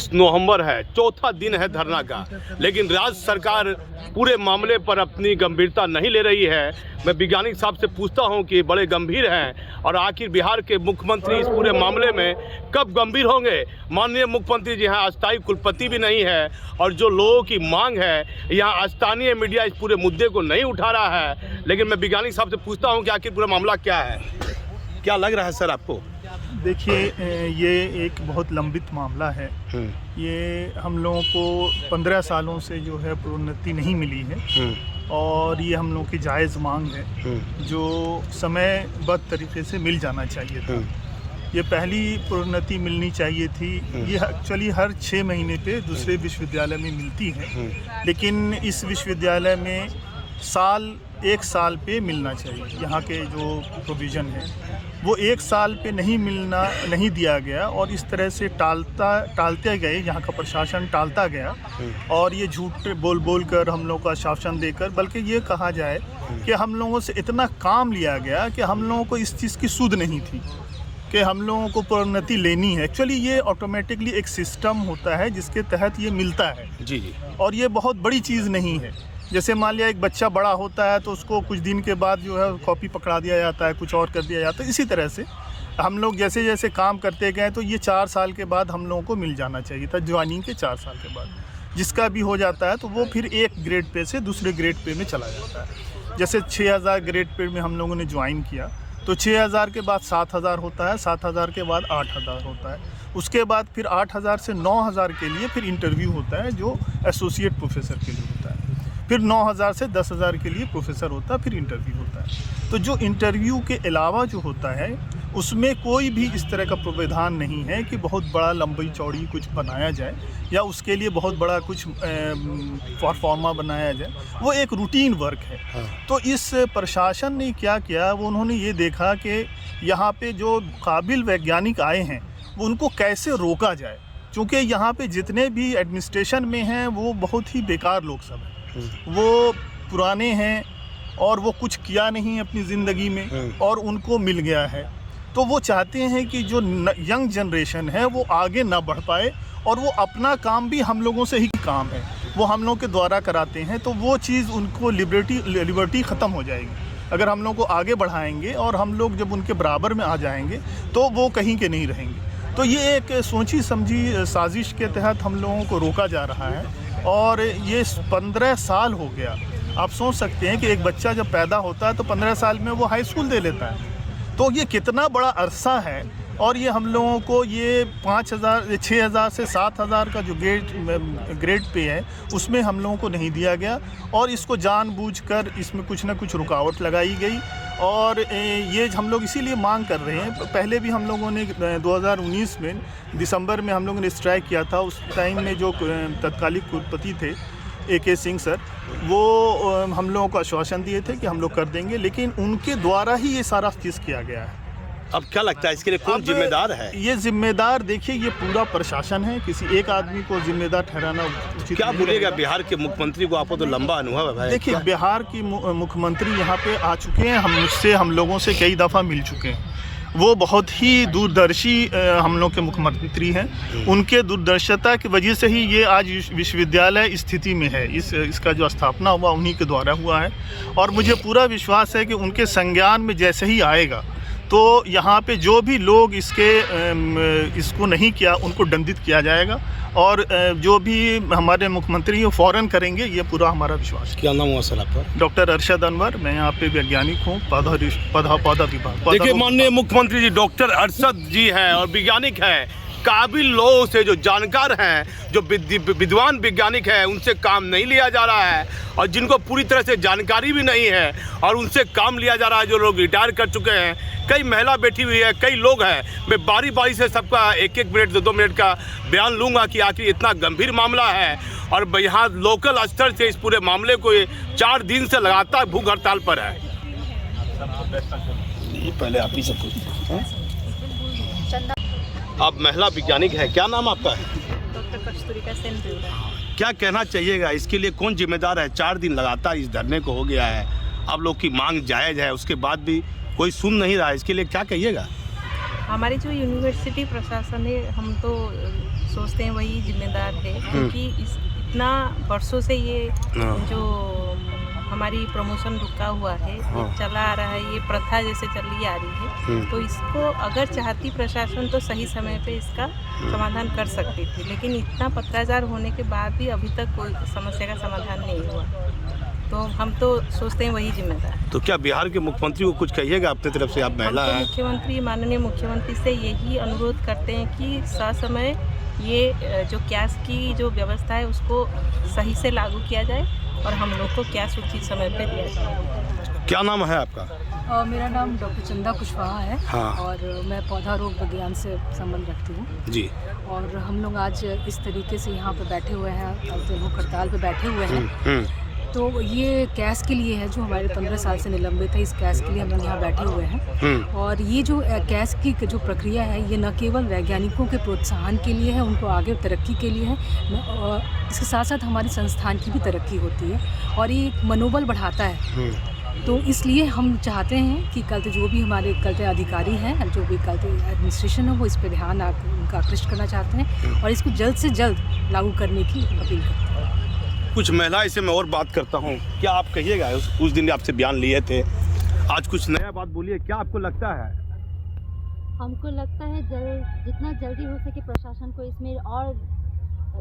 20 नवंबर है, चौथा दिन है धरना का, लेकिन राज्य सरकार पूरे मामले पर अपनी गंभीरता नहीं ले रही है। मैं वैज्ञानिक साहब से पूछता हूं कि बड़े गंभीर हैं और आखिर बिहार के मुख्यमंत्री इस पूरे मामले में कब गंभीर होंगे। माननीय मुख्यमंत्री जी यहाँ अस्थायी कुलपति भी नहीं है और जो लोगों की मांग है यहाँ स्थानीय मीडिया इस पूरे मुद्दे को नहीं उठा रहा है। लेकिन मैं वैज्ञानिक साहब से पूछता हूँ कि आखिर पूरा मामला क्या है, क्या लग रहा है सर आपको? देखिए, ये एक बहुत लंबित मामला है। ये हम लोगों को 15 सालों से जो है प्रोन्नति नहीं मिली है और ये हम लोगों की जायज़ मांग है जो समयबद्ध तरीके से मिल जाना चाहिए था। ये पहली प्रोन्नति मिलनी चाहिए थी। ये एक्चुअली हर 6 महीने पे दूसरे विश्वविद्यालय में मिलती है, लेकिन इस विश्वविद्यालय में एक साल पे मिलना चाहिए। यहाँ के जो प्रोविज़न है वो 1 साल पे नहीं दिया गया और इस तरह से टालते गए, यहाँ का प्रशासन टालता गया और ये झूठ बोल कर हम लोग को आश्वासन देकर, बल्कि ये कहा जाए कि हम लोगों से इतना काम लिया गया कि हम लोगों को इस चीज़ की सुध नहीं थी कि हम लोगों को प्रोन्नति लेनी है। एक्चुअली ये ऑटोमेटिकली एक सिस्टम होता है जिसके तहत ये मिलता है। जी जी। और ये बहुत बड़ी चीज़ नहीं है। जैसे मान लिया एक बच्चा बड़ा होता है तो उसको कुछ दिन के बाद जो है कॉपी पकड़ा दिया जाता है, कुछ और कर दिया जाता है। इसी तरह से हम लोग जैसे जैसे काम करते गए तो ये 4 साल के बाद हम लोगों को मिल जाना चाहिए था, ज्वाइनिंग के 4 साल के बाद। जिसका भी हो जाता है तो वो फिर एक ग्रेड पे से दूसरे ग्रेड पे में चला जाता है। जैसे 6000 ग्रेड पे में हम लोगों ने ज्वाइन किया तो 6000 के बाद 7000 होता है, 7000 के बाद 8000 होता है, उसके बाद फिर 8000 से 9000 के लिए फिर इंटरव्यू होता है जो एसोसिएट प्रोफेसर के लिए होता है, फिर 9000 से 10000 के लिए प्रोफेसर होता है, फिर इंटरव्यू होता है। तो जो इंटरव्यू के अलावा जो होता है उसमें कोई भी इस तरह का प्रावधान नहीं है कि बहुत बड़ा लंबी चौड़ी कुछ बनाया जाए या उसके लिए बहुत बड़ा कुछ परफॉर्मा बनाया जाए। वो एक रूटीन वर्क है। तो इस प्रशासन ने क्या किया, वो उन्होंने ये देखा कि यहाँ पे जो काबिल वैज्ञानिक आए हैं वो उनको कैसे रोका जाए, क्योंकि यहाँ पे जितने भी एडमिनिस्ट्रेशन में हैं वो बहुत ही बेकार लोग सब हैं। वो पुराने हैं और वो कुछ किया नहीं अपनी ज़िंदगी में और उनको मिल गया है। तो वो चाहते हैं कि जो यंग जनरेशन है वो आगे ना बढ़ पाए और वो अपना काम भी हम लोगों से ही काम है, वो हम लोगों के द्वारा कराते हैं। तो वो चीज़ उनको लिबर्टी ख़त्म हो जाएगी अगर हम लोग को आगे बढ़ाएंगे और हम लोग जब उनके बराबर में आ जाएंगे तो वो कहीं के नहीं रहेंगे। तो ये एक सोची समझी साजिश के तहत हम लोगों को रोका जा रहा है और ये 15 साल हो गया। आप सोच सकते हैं कि एक बच्चा जब पैदा होता है तो 15 साल में वो हाई स्कूल दे लेता है। तो ये कितना बड़ा अरसा है और ये हम लोगों को ये 6000 से 7000 का जो ग्रेड पे है उसमें हम लोगों को नहीं दिया गया और इसको जानबूझकर इसमें कुछ ना कुछ रुकावट लगाई गई। और ये हम लोग इसीलिए मांग कर रहे हैं। पहले भी हम लोगों ने 2019 में दिसंबर में हम लोगों ने स्ट्राइक किया था। उस टाइम में जो तत्कालीन कुलपति थे AK सिंह सर, वो हम लोगों को आश्वासन दिए थे कि हम लोग कर देंगे, लेकिन उनके द्वारा ही ये सारा चीज़ किया गया है। अब क्या लगता है इसके लिए कौन जिम्मेदार है? ये जिम्मेदार देखिए ये पूरा प्रशासन है, किसी एक आदमी को जिम्मेदार ठहराना उचित क्या बोलेगा? बिहार के मुख्यमंत्री को, आपको तो लंबा अनुभव है। देखिए, बिहार की मुख्यमंत्री यहाँ पे आ चुके हैं, हम लोगों से कई दफ़ा मिल चुके हैं। वो बहुत ही दूरदर्शी हम लोग के मुख्यमंत्री हैं। उनके दूरदर्शिता की वजह से ही ये आज विश्वविद्यालय स्थिति में है। इसका जो स्थापना हुआ उन्हीं के द्वारा हुआ है और मुझे पूरा विश्वास है कि उनके संज्ञान में जैसे ही आएगा तो यहाँ पे जो भी लोग इसको नहीं किया उनको दंडित किया जाएगा और जो भी हमारे मुख्यमंत्री वो फ़ौरन करेंगे, ये पूरा हमारा विश्वास है। क्या नाम हुआ सर आपका? डॉक्टर अरशद अनवर। मैं यहाँ पे वैज्ञानिक हूँ, पौधा विभाग। देखिए, माननीय मुख्यमंत्री जी डॉक्टर अरशद जी हैं और वैज्ञानिक हैं, काबिल लोगों से जो जानकार हैं, जो विद्वान वैज्ञानिक हैं, उनसे काम नहीं लिया जा रहा है और जिनको पूरी तरह से जानकारी भी नहीं है और उनसे काम लिया जा रहा है। जो लोग रिटायर कर चुके हैं, कई महिला बैठी हुई है, कई लोग हैं। मैं बारी बारी से सबका 1-1 मिनट 2-2 मिनट का बयान लूँगा कि आखिर इतना गंभीर मामला है और यहाँ लोकल स्तर से इस पूरे मामले को 4 दिन से लगातार भूख हड़ताल पर है। पहले आप ही सब कुछ आप महिला वैज्ञानिक है, क्या नाम आपका है? डॉक्टर कस्तूरिका सेन। क्या कहना चाहिएगा, इसके लिए कौन जिम्मेदार है? 4 दिन लगातार इस धरने को हो गया है, आप लोग की मांग जायज़ है, उसके बाद भी कोई सुन नहीं रहा है, इसके लिए क्या कहिएगा? हमारी जो यूनिवर्सिटी प्रशासन है, हम तो सोचते हैं वही जिम्मेदार है, क्योंकि इतना वर्षों से ये जो हमारी प्रमोशन रुका हुआ है, ये चला आ रहा है, ये प्रथा जैसे चली आ रही है। तो इसको अगर चाहती प्रशासन तो सही समय पे इसका समाधान कर सकती थी, लेकिन इतना पत्राचार होने के बाद भी अभी तक कोई समस्या का समाधान नहीं हुआ। तो हम तो सोचते हैं वही जिम्मेदार। तो क्या बिहार के मुख्यमंत्री को कुछ कहिएगा अपनी तरफ से, आप महिला हम तो हैं? मुख्यमंत्री, माननीय मुख्यमंत्री से यही अनुरोध करते हैं कि ससमय ये जो कैश की जो व्यवस्था है उसको सही से लागू किया जाए और हम लोग को कैश उचित समय पे दिया जाए। क्या नाम है आपका? मेरा नाम डॉक्टर चंदा कुशवाहा है। हाँ। और मैं पौधा रोग विज्ञान से संबंध रखती हूँ जी। और हम लोग आज इस तरीके से यहाँ पे बैठे हुए हैं, भूख हड़ताल पे बैठे हुए हैं। तो ये कैश के लिए है जो हमारे 15 साल से निलंबित है। इस कैश के लिए हम लोग यहाँ बैठे हुए हैं। और ये जो कैश की जो प्रक्रिया है, ये न केवल वैज्ञानिकों के प्रोत्साहन के लिए है, उनको आगे तरक्की के लिए है, और इसके साथ साथ हमारे संस्थान की भी तरक्की होती है और ये मनोबल बढ़ाता है। तो इसलिए हम चाहते हैं कि कल जो भी हमारे कल अधिकारी हैं, जो भी कल एडमिनिस्ट्रेशन है, वो इस पर ध्यान उनका आकृष्ट करना चाहते हैं और इसको जल्द से जल्द लागू करने की अपील करते हैं। कुछ महिला से मैं और बात करता हूँ, क्या आप कहिएगा? उस दिन आपसे बयान लिए थे, आज कुछ नया बात बोलिए, क्या आपको लगता है? हमको लगता है जितना जल्दी हो सके प्रशासन को इसमें और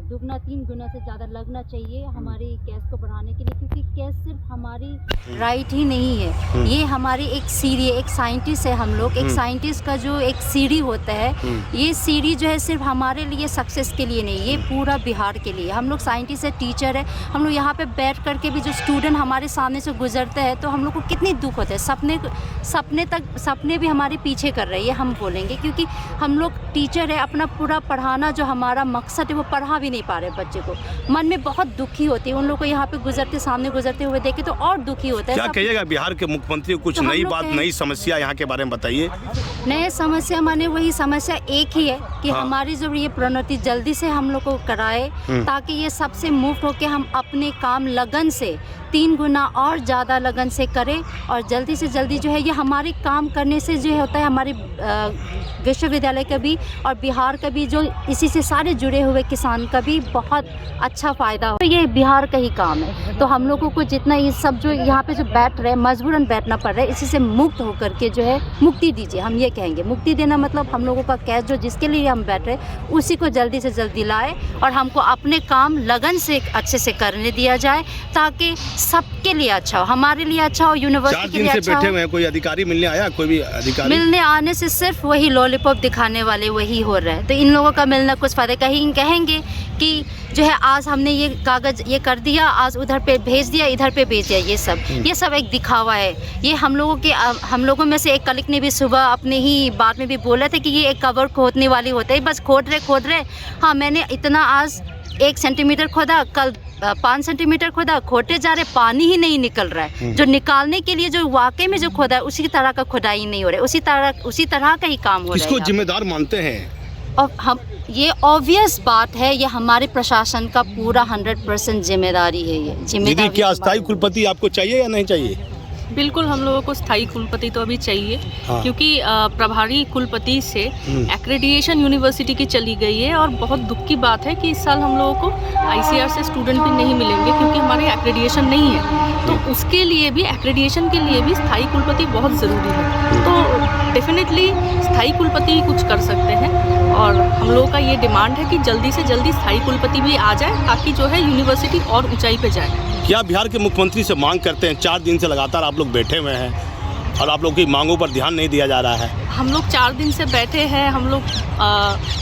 दुगना 3 गुना से ज़्यादा लगना चाहिए हमारी कैश को बढ़ाने के लिए, क्योंकि कैश सिर्फ हमारी राइट ही नहीं है, ये हमारी एक सीढ़ी, एक साइंटिस्ट है हम लोग, एक साइंटिस्ट का जो एक सीढ़ी होता है, ये सीढ़ी जो है सिर्फ हमारे लिए सक्सेस के लिए नहीं, ये पूरा बिहार के लिए। हम लोग साइंटिस्ट है, टीचर है, हम लोग यहाँ पे बैठ करके भी जो स्टूडेंट हमारे सामने से गुजरते हैं तो हम लोग को कितनी दुख होता है, सपने भी हमारे पीछे कर रहे हैं, ये हम बोलेंगे, क्योंकि हम लोग टीचर है, अपना पूरा पढ़ाना जो हमारा मकसद है वो पढ़ा भी नहीं पा रहे बच्चे को, मन में बहुत दुखी होती है। उन लोग को यहाँ पे सामने गुजरते हुए देखे तो और दुखी होता है। क्या कहिएगा बिहार के मुख्यमंत्री को? कुछ तो नई बात, नई समस्या यहाँ के बारे में बताइए। नए समस्या माने वही समस्या एक ही है कि हमारी जो ये प्रोन्नति जल्दी से हम लोग को कराए, ताकि ये सबसे मुक्त होकर हम अपने काम लगन से 3 गुना और ज़्यादा लगन से करें और जल्दी से जल्दी जो है ये हमारे काम करने से जो होता है हमारे विश्वविद्यालय का भी और बिहार का भी, जो इसी से सारे जुड़े हुए किसान का भी बहुत अच्छा फ़ायदा हो। तो ये बिहार का ही काम है, तो हम लोगों को जितना ये सब जो यहाँ पे जो बैठ रहे हैं, मजबूरन बैठना पड़ रहा है, इसी से मुक्त होकर के जो है मुक्ति दीजिए। हम ये कहेंगे, मुक्ति देना मतलब हम लोगों का कैश जो जिसके लिए हम बैठ रहे हैं उसी को जल्दी से जल्दी लाए और हमको अपने काम लगन से अच्छे से करने दिया जाए, ताकि सबके लिए अच्छा हो, हमारे लिए अच्छा हो, यूनिवर्सिटी के लिए अच्छा हो। बैठे हुए हैं, कोई अधिकारी मिलने आया? कोई भी अधिकारी मिलने आने से सिर्फ वही लॉलीपॉप दिखाने वाले वही हो रहा है, तो इन लोगों का मिलना कुछ फायदा। कहीं कहेंगे कि जो है आज हमने ये कागज़ ये कर दिया, आज उधर पे भेज दिया, इधर पे भेज दिया, ये सब एक दिखावा है। ये हम लोगों में से एक कलिक ने भी सुबह अपने ही बात में भी बोला था कि ये एक कवर खोदने वाली होता है, बस खोद रहे। हाँ, मैंने इतना आज 1 सेंटीमीटर खोदा, कल 5 सेंटीमीटर खोदा, खोदते जा रहे, पानी ही नहीं निकल रहा है। जो निकालने के लिए जो वाकई में जो खोदा है उसी तरह का खुदाई नहीं हो रहा है, उसी तरह का ही काम हो रहा है। किसको जिम्मेदार मानते हैं? और हम ये ऑब्वियस बात है, ये हमारे प्रशासन का पूरा 100% जिम्मेदारी है। ये जिम्मेदारी। क्या अस्थायी कुलपति आपको चाहिए या नहीं चाहिए? बिल्कुल, हम लोगों को स्थायी कुलपति तो अभी चाहिए, क्योंकि प्रभारी कुलपति से एक्रेडिटेशन यूनिवर्सिटी की चली गई है और बहुत दुख की बात है कि इस साल हम लोगों को ICAR से स्टूडेंट भी नहीं मिलेंगे, क्योंकि हमारे एक्रेडिटेशन नहीं है। तो उसके लिए भी, एक्रेडिटेशन के लिए भी स्थायी कुलपति बहुत ज़रूरी है। तो डेफिनेटली स्थायी कुलपति कुछ कर सकते हैं और हम लोगों का ये डिमांड है कि जल्दी से जल्दी स्थायी कुलपति भी आ जाए, ताकि जो है यूनिवर्सिटी और ऊंचाई पे जाए। क्या बिहार के मुख्यमंत्री से मांग करते हैं? 4 दिन से लगातार आप लोग बैठे हुए हैं और आप लोग की मांगों पर ध्यान नहीं दिया जा रहा है। हम लोग 4 दिन से बैठे हैं, हम लोग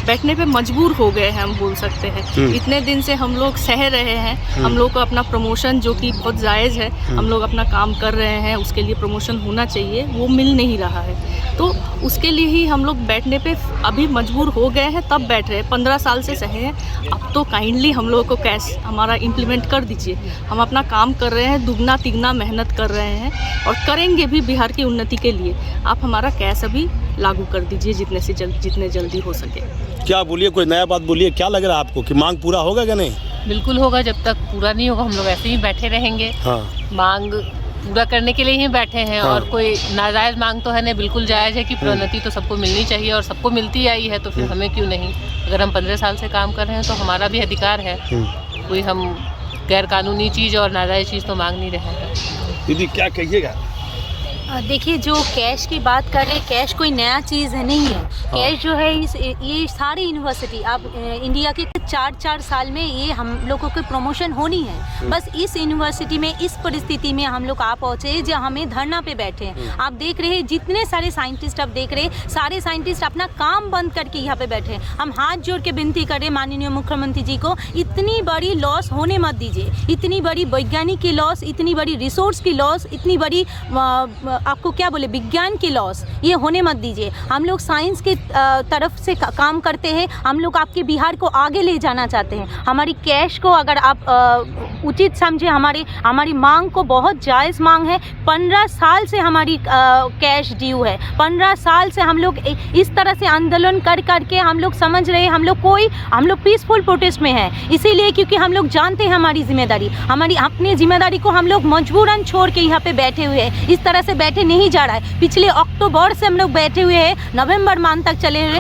बैठने पे मजबूर हो गए हैं, हम बोल सकते हैं। इतने दिन से हम लोग सह रहे हैं, हम लोग को अपना प्रमोशन जो कि बहुत जायज़ है, हम लोग अपना काम कर रहे हैं, उसके लिए प्रमोशन होना चाहिए, वो मिल नहीं रहा है। तो उसके लिए ही हम लोग बैठने पे अभी मजबूर हो गए हैं, तब बैठ रहे हैं। 15 साल से सहे हैं, अब तो काइंडली हम लोगों को कैश हमारा इम्प्लीमेंट कर दीजिए। हम अपना काम कर रहे हैं, दुगना तिगना मेहनत कर रहे हैं और करेंगे भी बिहार की उन्नति के लिए। आप हमारा कैश अभी लागू कर दीजिए जितने जल्दी हो सके। क्या बोलिए, कोई नया बात बोलिए, क्या लग रहा है आपको कि मांग पूरा होगा क्या नहीं? बिल्कुल होगा, जब तक पूरा नहीं होगा हम लोग ऐसे ही बैठे रहेंगे। हाँ। मांग पूरा करने के लिए ही बैठे हैं। और कोई नाजायज़ मांग तो है नहीं, बिल्कुल जायज़ है कि प्रोन्नति तो सबको मिलनी चाहिए और सबको मिलती आई है, तो फिर हमें क्यों नहीं। अगर हम 15 साल से काम कर रहे हैं तो हमारा भी अधिकार है, कोई हम गैर कानूनी चीज़ और नाजायज़ चीज़ तो मांग नहीं रहे हैं। दीदी क्या कहिएगा? देखिए, जो कैश की बात कर रहे हैं, कैश कोई नया चीज़ नहीं है। कैश जो है ये सारी यूनिवर्सिटी, आप इंडिया के 4 साल में ये हम लोगों की प्रमोशन होनी है। बस इस यूनिवर्सिटी में इस परिस्थिति में हम लोग आ पहुँचे जो हमें धरना पे बैठे हैं। आप देख रहे हैं जितने सारे साइंटिस्ट आप देख रहे हैं, सारे साइंटिस्ट अपना काम बंद करके यहाँ पे बैठे हैं। हम हाथ जोड़ के विनती करें माननीय मुख्यमंत्री जी को, इतनी बड़ी लॉस होने मत दीजिए। इतनी बड़ी वैज्ञानिक की लॉस, इतनी बड़ी रिसोर्स की लॉस, इतनी बड़ी आपको क्या बोले विज्ञान की लॉस, ये होने मत दीजिए। हम लोग साइंस के तरफ से काम करते हैं, हम लोग आपके बिहार को आगे ले जाना चाहते हैं। हमारी कैश को अगर आप उचित समझे, हमारी मांग को बहुत जायज़ मांग है। 15 साल से हमारी कैश ड्यू है। 15 साल से हम लोग इस तरह से आंदोलन कर करके हम लोग समझ रहे हैं हम लोग पीसफुल प्रोटेस्ट में हैं, इसीलिए क्योंकि हम लोग जानते हैं हमारी जिम्मेदारी, हमारी अपनी जिम्मेदारी को हम लोग मजबूरन छोड़ के यहाँ पे बैठे हुए हैं। इस तरह से बैठे नहीं जा रहा है। पिछले अक्टूबर से हम लोग बैठे हुए हैं, नवंबर माह तक चले हुए,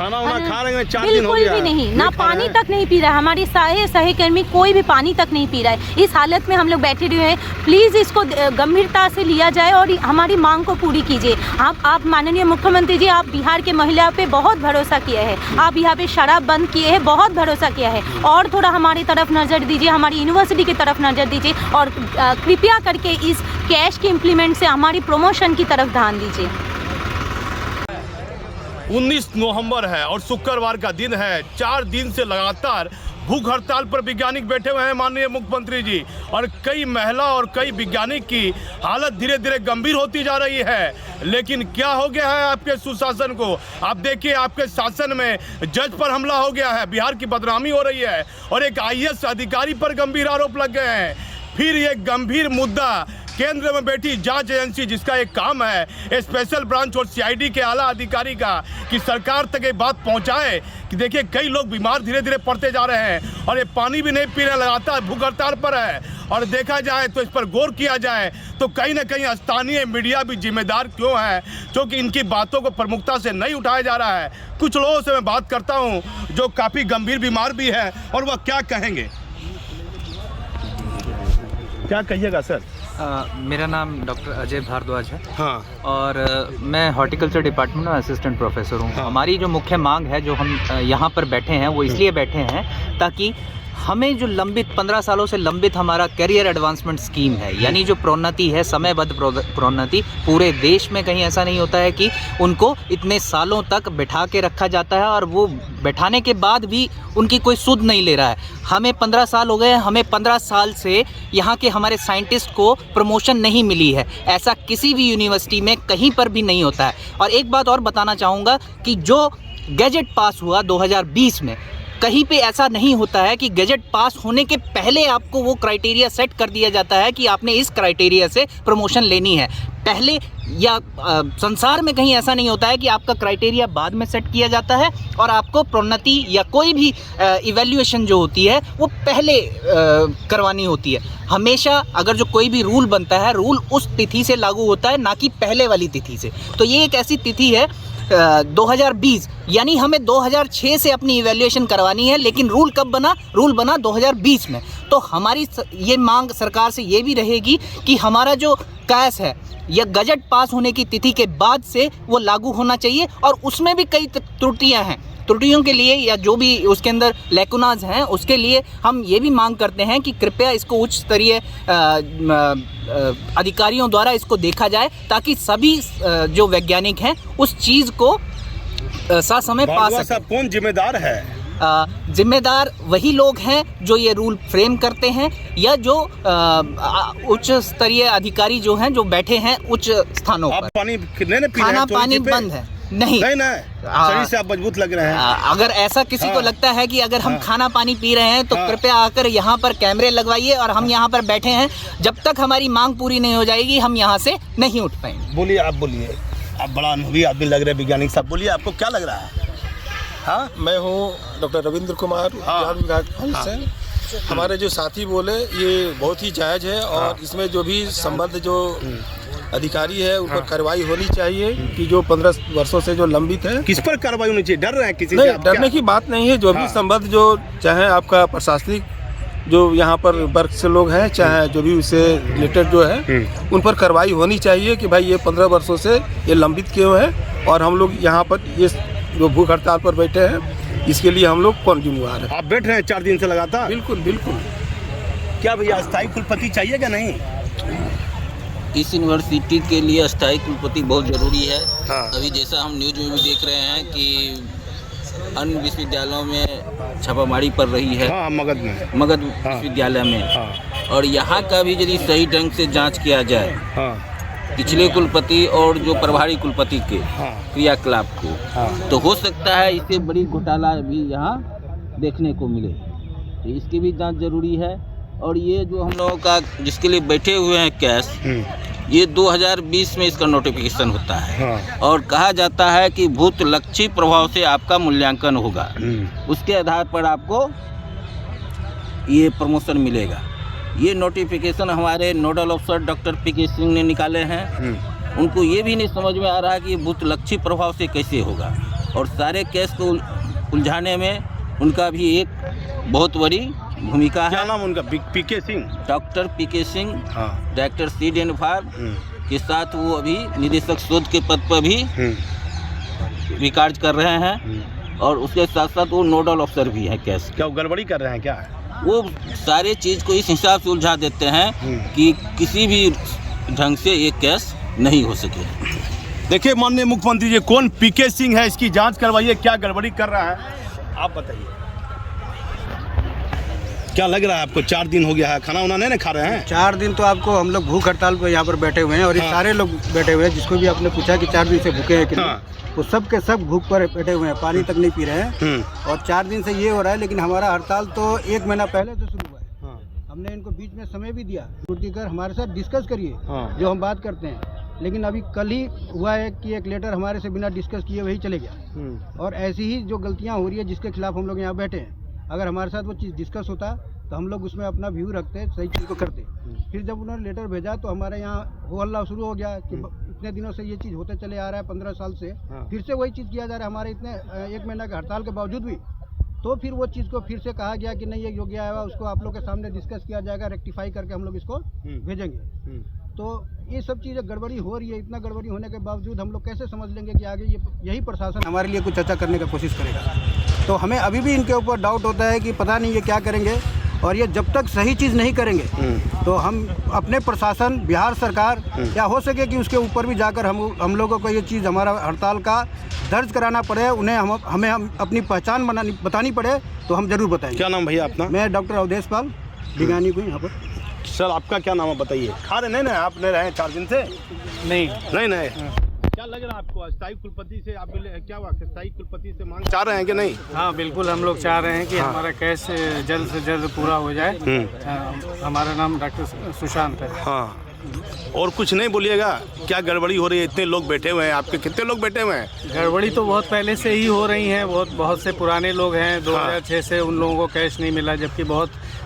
बिल्कुल भी नहीं, ना पानी तक नहीं पी रहा है। हमारी सहकर्मी कोई भी पानी तक नहीं पी रहा है। इस हालत में हम लोग बैठे हुए हैं। प्लीज़ इसको गंभीरता से लिया जाए और हमारी मांग को पूरी कीजिए। आप माननीय मुख्यमंत्री जी, आप बिहार के महिला पे बहुत भरोसा किया है, आप यहाँ पे शराब बंद किए हैं, बहुत भरोसा किया है, और थोड़ा हमारी तरफ नज़र दीजिए, हमारी यूनिवर्सिटी की तरफ नज़र दीजिए और कृपया करके इस कैश के इम्प्लीमेंट से हमारी प्रमोशन की तरफ ध्यान दीजिए। 19 नवंबर है और शुक्रवार का दिन है। 4 दिन से लगातार भूख हड़ताल पर वैज्ञानिक बैठे हुए हैं माननीय मुख्यमंत्री जी, और कई महिला और कई वैज्ञानिक की हालत धीरे धीरे गंभीर होती जा रही है। लेकिन क्या हो गया है आपके सुशासन को? आप देखिए, आपके शासन में जज पर हमला हो गया है, बिहार की बदनामी हो रही है और एक IAS अधिकारी पर गंभीर आरोप लग गए हैं। फिर ये गंभीर मुद्दा केंद्र में बैठी जांच एजेंसी, जिसका एक काम है स्पेशल ब्रांच और CID के आला अधिकारी का, कि सरकार तक ये बात पहुंचाए कि देखिए कई लोग बीमार धीरे धीरे पड़ते जा रहे हैं और ये पानी भी नहीं पी रहे, लगातार भूख हड़ताल पर है। और देखा जाए तो इस पर गौर किया जाए तो कहीं ना कहीं स्थानीय मीडिया भी जिम्मेदार क्यों है, क्योंकि इनकी बातों को प्रमुखता से नहीं उठाया जा रहा है। कुछ लोगों से मैं बात करता हूँ जो काफ़ी गंभीर बीमार भी है, और वह क्या कहेंगे, क्या कहिएगा सर? मेरा नाम डॉक्टर अजय भारद्वाज है। हाँ। और मैं हॉर्टिकल्चर डिपार्टमेंट में असिस्टेंट प्रोफेसर हूँ। हाँ। हमारी जो मुख्य मांग है, जो हम यहाँ पर बैठे हैं, वो इसलिए बैठे हैं ताकि हमें जो लंबित 15 सालों से लंबित हमारा करियर एडवांसमेंट स्कीम है, यानी जो प्रोन्नति है, समयबद्ध प्रोन्नति, पूरे देश में कहीं ऐसा नहीं होता है कि उनको इतने सालों तक बैठा के रखा जाता है और वो बैठाने के बाद भी उनकी कोई सुध नहीं ले रहा है। हमें 15 साल हो गए, हमें 15 साल से यहाँ के हमारे साइंटिस्ट को प्रमोशन नहीं मिली है। ऐसा किसी भी यूनिवर्सिटी में कहीं पर भी नहीं होता है। और एक बात और बताना चाहूँगा कि जो गैजेट पास हुआ 2020 में, कहीं पे ऐसा नहीं होता है कि गैजेट पास होने के पहले आपको वो क्राइटेरिया सेट कर दिया जाता है कि आपने इस क्राइटेरिया से प्रमोशन लेनी है पहले, या संसार में कहीं ऐसा नहीं होता है कि आपका क्राइटेरिया बाद में सेट किया जाता है और आपको प्रोन्नति या कोई भी इवैल्यूएशन जो होती है वो पहले करवानी होती है। हमेशा अगर जो कोई भी रूल बनता है, रूल उस तिथि से लागू होता है, ना कि पहले वाली तिथि से। तो ये एक ऐसी तिथि है 2020, यानी हमें 2006 से अपनी इवैल्यूएशन करवानी है, लेकिन रूल कब बना? रूल बना 2020 में। तो हमारी ये मांग सरकार से ये भी रहेगी कि हमारा जो कैश है, यह गजट पास होने की तिथि के बाद से वो लागू होना चाहिए, और उसमें भी कई त्रुटियां हैं। त्रुटियों के लिए या जो भी उसके अंदर लैकुनाज हैं, उसके लिए हम ये भी मांग करते हैं कि कृपया इसको उच्च स्तरीय अधिकारियों द्वारा इसको देखा जाए, ताकि सभी जो वैज्ञानिक हैं उस चीज़ को ससमय पा सकें। कौन जिम्मेदार है? जिम्मेदार वही लोग हैं जो ये रूल फ्रेम करते हैं, या जो उच्च स्तरीय अधिकारी जो हैं, जो बैठे हैं उच्च स्थानों पर। पानी खाना पानी बंद है? नहीं ना, शरीर से आप मजबूत लग रहे हैं। अगर ऐसा किसी को लगता है कि अगर हम खाना पानी पी रहे हैं, तो कृपया आकर यहाँ पर कैमरे लगवाइए, और हम यहाँ पर बैठे हैं। जब तक हमारी मांग पूरी नहीं हो जाएगी, हम यहाँ से नहीं उठ पाएंगे। बोलिए, आप बोलिए, आप बड़ा अनुभवी आदमी लग रहे हैं, वैज्ञानिक साहब, बोलिए आपको क्या लग रहा है? हाँ, मैं हूँ डॉक्टर रविंद्र कुमार, विज्ञान विभाग से। हमारे जो साथी बोले ये बहुत ही जायज़ है और इसमें जो भी संबद्ध जो अधिकारी है उन पर कार्रवाई होनी चाहिए कि जो 15 वर्षों से जो लंबित है। किस पर कार्रवाई होनी चाहिए? डर रहे हैं किसी से? नहीं, आप डरने क्या? की बात नहीं है। जो भी संबद्ध जो चाहे आपका प्रशासनिक जो यहाँ पर वर्ग से लोग हैं, चाहे जो भी उससे रिलेटेड जो है उन पर कार्रवाई होनी चाहिए कि भाई ये 15 वर्षों से ये लंबित क्यों है और हम लोग यहाँ पर ये जो भूख हड़ताल पर बैठे हैं इसके लिए हम लोग कौन जिम्मेवार है। आप बैठ रहे हैं 4 दिन से लगातार? बिल्कुल बिल्कुल। क्या भैया अस्थायी कुलपति चाहिए क्या नहीं? इस यूनिवर्सिटी के लिए अस्थायी कुलपति बहुत ज़रूरी है। हाँ। अभी जैसा हम न्यूज में भी देख रहे हैं कि अन्य विश्वविद्यालयों में छापामारी पड़ रही है। हाँ, मगध मगध विश्वविद्यालय में। हाँ। और यहाँ का भी यदि सही ढंग से जांच किया जाए हाँ। पिछले कुलपति और जो प्रभारी कुलपति के हाँ। क्रियाकलाप को, हाँ। तो हो सकता है इससे बड़ी घोटाला भी यहाँ देखने को मिले। तो इसकी भी जांच जरूरी है। और ये जो हम लोगों का जिसके लिए बैठे हुए हैं कैश, ये 2020 में इसका नोटिफिकेशन होता है। हाँ। और कहा जाता है कि भूत लक्षी प्रभाव से आपका मूल्यांकन होगा, उसके आधार पर आपको ये प्रमोशन मिलेगा। ये नोटिफिकेशन हमारे नोडल अफसर डॉक्टर पी.के. सिंह ने निकाले हैं। उनको ये भी नहीं समझ में आ रहा कि ये भूत लक्षी प्रभाव से कैसे होगा। और सारे केस को उलझाने में उनका भी एक बहुत बड़ी भूमिका है। क्या नाम उनका? PK. Singh? Doctor PK. Singh हाँ। डायरेक्टर CDNFR के साथ वो अभी निदेशक शोध के पद पर भी कार्य कर रहे हैं। और उसके साथ साथ वो नोडल अफसर भी हैं केस। क्या वो गड़बड़ी कर रहे हैं क्या? वो सारे चीज़ को इस हिसाब से उलझा देते हैं कि किसी भी ढंग से ये केस नहीं हो सके। देखिए माननीय मुख्यमंत्री जी, कौन पी.के. सिंह है, इसकी जांच करवाइए, क्या गड़बड़ी कर रहा है आप बताइए। क्या लग रहा है आपको? 4 दिन हो गया है, खाना वाना नहीं खा रहे हैं? 4 दिन तो आपको हम लोग भूख हड़ताल पर यहाँ पर बैठे हुए हैं और ये सारे लोग बैठे हुए हैं। जिसको भी आपने पूछा कि 4 दिन से भूखे हैं कि नहीं, वो सब के सब भूख पर बैठे हुए हैं, पानी तक नहीं पी रहे हैं। और 4 दिन से ये हो रहा है। लेकिन हमारा हड़ताल तो 1 महीना पहले से शुरू हुआ है। हमने इनको बीच में समय भी दिया, छुट्टी कर हमारे साथ डिस्कस करिए जो हम बात करते हैं। लेकिन अभी कल ही हुआ है कि एक लेटर हमारे से बिना डिस्कस किए वही चले गया। और ऐसी ही जो गलतियाँ हो रही है जिसके खिलाफ हम लोग यहाँ बैठे हैं, अगर हमारे साथ वो चीज़ डिस्कस होता तो हम लोग उसमें अपना व्यू रखते, सही चीज़ को करते। फिर जब उन्होंने लेटर भेजा तो हमारे यहाँ हो हल्ला शुरू हो गया कि इतने दिनों से ये चीज़ होते चले आ रहा है, 15 साल से फिर से वही चीज़ किया जा रहा है हमारे इतने 1 महीना के हड़ताल के बावजूद भी। तो फिर वो चीज़ को फिर से कहा गया कि नहीं ये योग्य आया हुआ, उसको आप लोग के सामने डिस्कस किया जाएगा, रेक्टिफाई करके हम लोग इसको भेजेंगे। तो ये सब चीज़ें गड़बड़ी हो रही है। इतना गड़बड़ी होने के बावजूद हम लोग कैसे समझ लेंगे कि आगे यही प्रशासन हमारे लिए कुछ अच्छा करने की कोशिश करेगा। तो हमें अभी भी इनके ऊपर डाउट होता है कि पता नहीं ये क्या करेंगे। और ये जब तक सही चीज़ नहीं करेंगे तो हम अपने प्रशासन, बिहार सरकार, या हो सके कि उसके ऊपर भी जाकर हम लोगों को ये चीज़ हमारा हड़ताल का दर्ज कराना पड़े, उन्हें हमें अपनी पहचान बतानी पड़े तो हम जरूर बताएंगे। क्या नाम भैया अपना? मैं डॉक्टर अवधेश पाल बिगानी को यहाँ पर। सर आपका क्या नाम है बताइए? खा रहे नहीं ना आप? नहीं रहे 4 दिन से? नहीं। क्या लग रहा है आपको? अस्थायी कुलपति से आप क्या हुआ? अस्थायी कुलपति से मांग चाह रहे हैं कि नहीं? हाँ बिल्कुल, हम लोग चाह रहे हैं कि हमारा केस जल्द से जल्द पूरा हो जाए। हमारा नाम डॉक्टर सुशांत है। हाँ, और कुछ नहीं बोलिएगा? क्या गड़बड़ी हो रही है? इतने लोग बैठे हुए हैं, आपके कितने लोग बैठे हुए हैं? गड़बड़ी तो बहुत पहले से ही हो रही है। बहुत से पुराने लोग हैं। 2006 से उन लोगों को कैश नहीं मिला, जबकि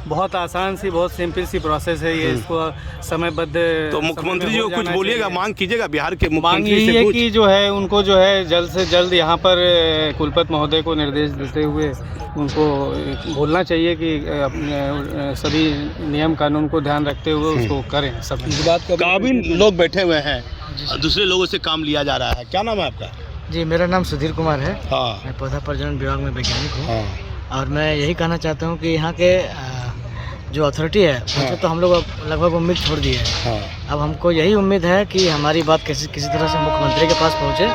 बहुत आसान सी, बहुत सिंपल सी प्रोसेस है ये। इसको समयबद्ध। तो मुख्यमंत्री जी को कुछ बोलिएगा, मांग कीजिएगा बिहार के मुख्यमंत्री मांग से है कि जो है उनको जो है जल्द से जल्द यहाँ पर कुलपति महोदय को निर्देश देते हुए उनको बोलना चाहिए कि अपने सभी नियम कानून को ध्यान रखते हुए उसको करें। सब काबिल लोग बैठे हुए हैं, दूसरे लोगों से काम लिया जा रहा है। क्या नाम है आपका? जी मेरा नाम सुधीर कुमार है। हाँ। मैं पौधा प्रजनन विभाग में वैज्ञानिक हूँ। हाँ। और मैं यही कहना चाहता हूँ कि यहाँ के जो अथॉरिटी है उनसे तो हम लोग लगभग उम्मीद छोड़ दी है। हाँ। अब हमको यही उम्मीद है कि हमारी बात किसी तरह से मुख्यमंत्री के पास पहुँचे,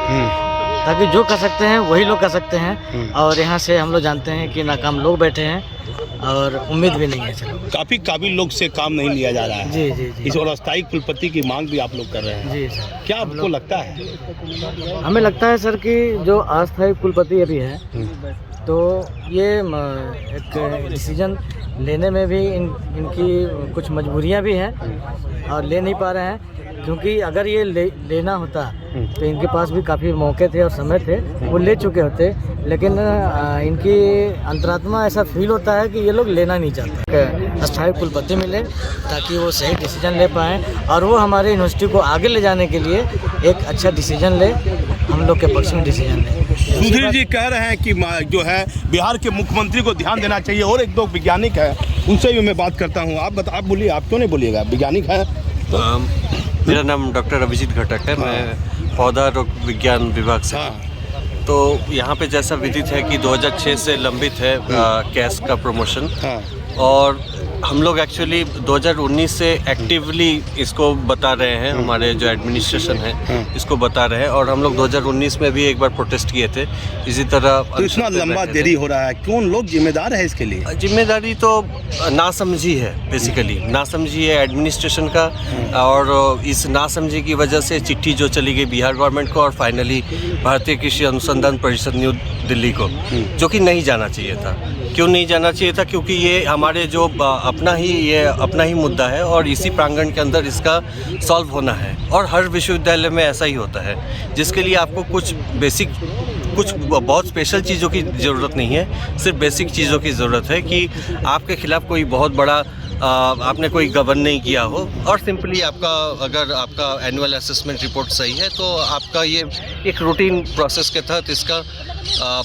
ताकि जो कर सकते हैं वही लोग कर सकते हैं। और यहाँ से हम लोग जानते हैं कि नाकाम लोग बैठे हैं और उम्मीद भी नहीं है। चलो, काफ़ी काबिल लोग से काम नहीं लिया जा रहा है। जी जी जी। इस और अस्थायी कुलपति की मांग भी आप लोग कर रहे हैं। जी सर। क्या आपको लगता है? हमें लगता है सर कि जो अस्थायी कुलपति अभी है तो ये एक डिसीजन लेने में भी इनकी कुछ मजबूरियां भी हैं और ले नहीं पा रहे हैं। क्योंकि अगर ये लेना होता तो इनके पास भी काफ़ी मौके थे और समय थे, वो ले चुके होते, लेकिन इनकी अंतरात्मा ऐसा फील होता है कि ये लोग लेना नहीं चाहते। अस्थायी कुलपति मिले ताकि वो सही डिसीजन ले पाएँ और वो हमारे यूनिवर्सिटी को आगे ले जाने के लिए एक अच्छा डिसीजन ले, हम लोग के पक्ष में डिसीजन ले। सुधीर जी कह रहे हैं कि जो है बिहार के मुख्यमंत्री को ध्यान देना चाहिए, और एक दो वैज्ञानिक है उनसे भी मैं बात करता हूँ। आप बोलिए, आप क्यों नहीं बोलिएगा? वैज्ञानिक है। मेरा नाम डॉक्टर अभिजीत घटक है। मैं पौधा रोग विज्ञान विभाग से। तो यहाँ पे जैसा विदित है कि 2006 से लंबित है कैस का प्रमोशन, और हम लोग एक्चुअली 2019 से एक्टिवली इसको बता रहे हैं, हमारे जो एडमिनिस्ट्रेशन है इसको बता रहे हैं, और हम लोग 2019 में भी एक बार प्रोटेस्ट किए थे इसी तरह। तो इतना लंबा देरी हो रहा है, कौन लोग जिम्मेदार है इसके लिए? जिम्मेदारी तो नासमझी है, बेसिकली नासमझी है एडमिनिस्ट्रेशन का, और इस नासमझी की वजह से चिट्ठी जो चली गई बिहार गवर्नमेंट को और फाइनली भारतीय कृषि अनुसंधान परिषद न्यू दिल्ली को, जो कि नहीं जाना चाहिए था। क्यों नहीं जाना चाहिए था? क्योंकि ये हमारे जो अपना ही मुद्दा है और इसी प्रांगण के अंदर इसका सॉल्व होना है, और हर विश्वविद्यालय में ऐसा ही होता है, जिसके लिए आपको कुछ बहुत स्पेशल चीज़ों की ज़रूरत नहीं है, सिर्फ बेसिक चीज़ों की ज़रूरत है कि आपके खिलाफ़ कोई बहुत बड़ा आपने कोई गबन नहीं किया हो, और सिंपली अगर आपका एनुअल असेसमेंट रिपोर्ट सही है तो आपका ये एक रूटीन प्रोसेस के तहत इसका